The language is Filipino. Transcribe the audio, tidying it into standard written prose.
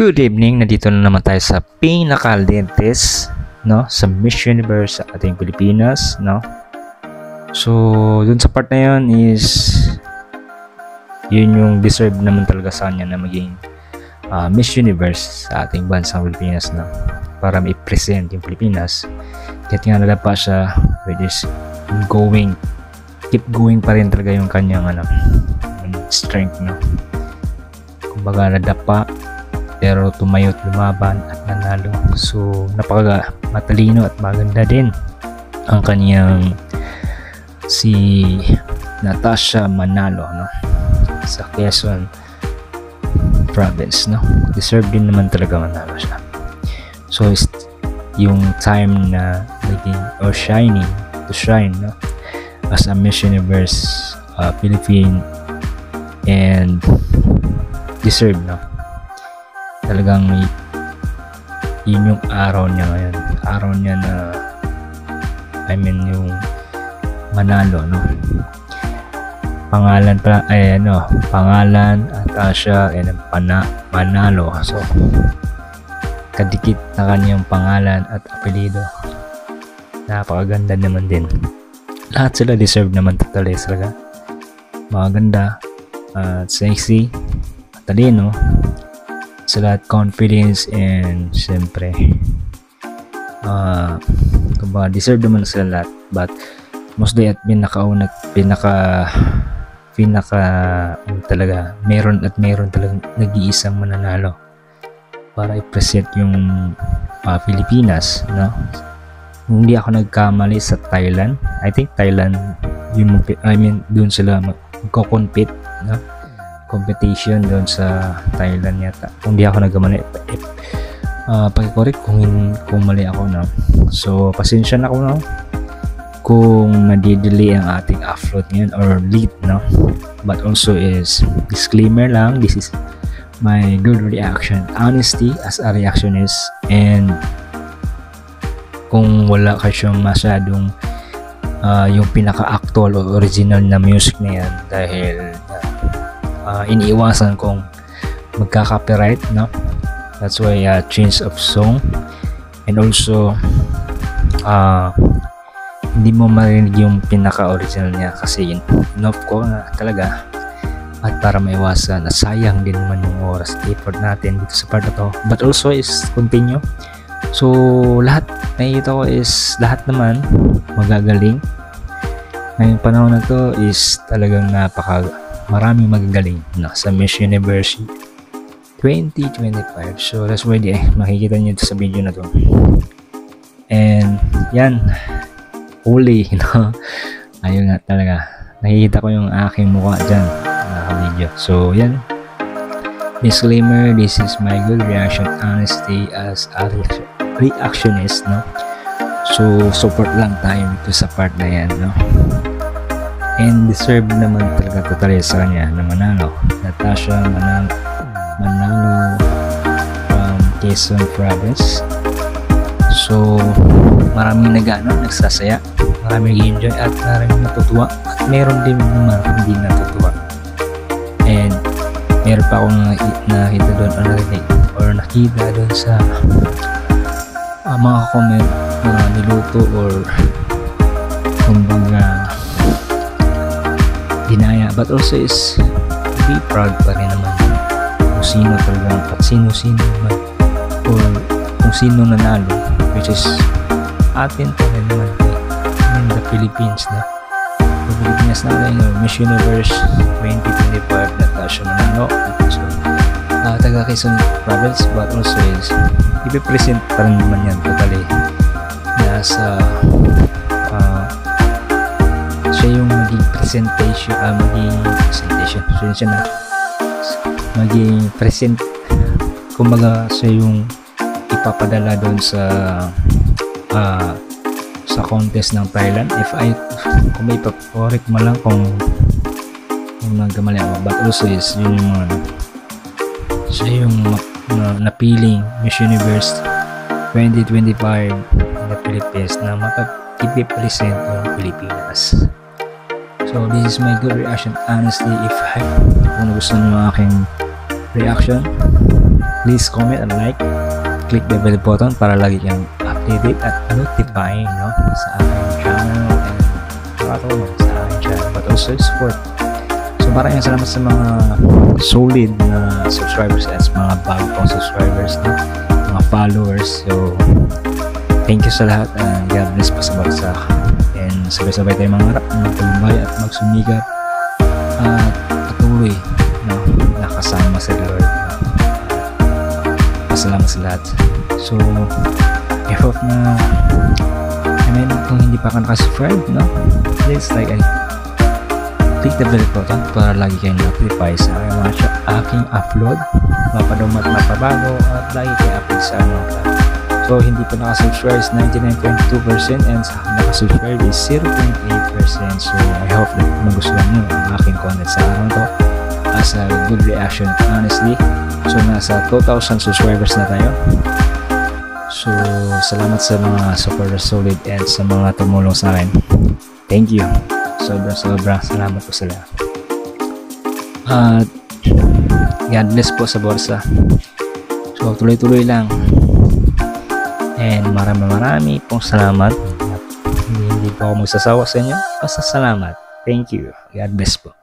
Good evening, nandito na naman tayo sa pinaka-latest, no, sa Miss Universe sa ating Pilipinas, no. So, dun sa part na yun is yun yung deserve naman talaga sa kanya na maging Miss Universe sa ating bansang Pilipinas, no, para ma-present yung Pilipinas. Kahit nga nalapa siya, which is keep going pa rin talaga yung kanyang strength, no. Kumbaga nadapa pero tumayo at lumaban at nanalo. So napaka matalino at maganda din ang kanyang si Natasha Manalo, no, sa Quezon province, no. Deserve din naman talaga manalo siya. So yung time na naging or shining to shine, no, as a Miss Universe Philippine, and deserve, no. Talagang yun yung araw niya ngayon, araw niya na yung manalo, no. Pangalan Natasha and Manalo. So kadikit na kanyang pangalan at apelido. Napakaganda naman din. Lahat sila deserve naman talaga. Maganda at sexy, matalino sila at confidence, and syempre kumbaga deserve naman sila lahat, but mostly at pinaka talaga meron talagang nag-iisang mananalo para i-present yung Pilipinas, no. Hindi ako nagkamali sa Thailand, I think Thailand doon sila magko-compete, no, competition doon sa Thailand yata, kung di ako nagkamali. Paki-correct kung mali ako, no. So pasensya na ako, no, kung nadidelay ang ating upload ngayon or late, no, but also is disclaimer lang, this is my good reaction, honesty as a reactionist, and kung wala kayo masyadong yung pinaka-actual o original na music na yan, dahil iniiwasan kong magka-copyright, no. That's why change of song, and also hindi mo marinig yung pinaka-original niya kasi enough ko na talaga, at para maiwasan na sayang din naman yung oras effort natin dito sa part na to, but also is continue. So lahat nakikita ko is lahat naman magagaling ngayong panahon na to, is talagang maraming magagaling, no, sa Miss Universe 2025. So that's why makikita nyo sa video na to, and yan huli, no. Ayun nga talaga, nakikita ko yung aking mukha dyan na video. So yan, disclaimer, this is my good reaction, honesty as a reactionist, no. So support lang tayo dito sa part na yan, no. And deserve naman talaga totally sa kanya na manalo. Natasha Manalo from Quezon province. So maraming nagsasaya, maraming enjoy at maraming natutuwa, at meron din naman hindi natutuwa. And meron pa akong nakita doon or nakita doon sa mga comment na niluto or kumbaga dinaya, but also is be proud pa rin naman kung sino talaga at sino naman or kung sino nanalo, which is atin pa rin naman in the Philippines, na the Philippines na Miss Universe 2025 Natasha Manalo. So taga Quezon province, but also is ipipresent pa rin naman yan totally nasa siya yung maging presentation, kumbaga siya yung ipapadala doon sa contest ng Thailand. Kung may correct mo lang kung nagkamali ako, but also is yun yung siya yung napiling Miss Universe 2025 na Philippines na makapag-present yung Pilipinas. So this is my good reaction, honestly. Kung gusto nyo aking reaction, Please comment and like. Click the bell button para lagi kang updated at notifying, no, sa aking channel and nakatulong sa aking channel, but also support. So maraming salamat sa mga solid na subscribers at mga bagong subscribers, no, mga followers. So thank you sa lahat and God bless pa sa bagsak. And sabay-sabay tayo mangarap, magtagumpay at magsumikap at patuloy, no, nakasama sa Lord, no. Pasalamat sa lahat. So I hope na kung hindi pa ka nakasubscribe, no, please like and click the bell button para lagi kayong notify sa aking upload, mapadumat, mapabago at lagi kayong upload sa So hindi pa nakasubscribe is 99.2% and nakasubscribe is 0.8%. So I hope that magustuhan nyo ang aking content sa araw to as a good reaction, honestly. So nasa 2,000 subscribers na tayo. So salamat sa mga super solid and sa mga tumulong sa akin. Thank you. Sobrang salamat po sa lahat. At God bless po sa borsa. So tuloy-tuloy lang. And marami pong salamat. Hindi po ako magsasawa sa inyo. Basta salamat. Thank you. God bless po.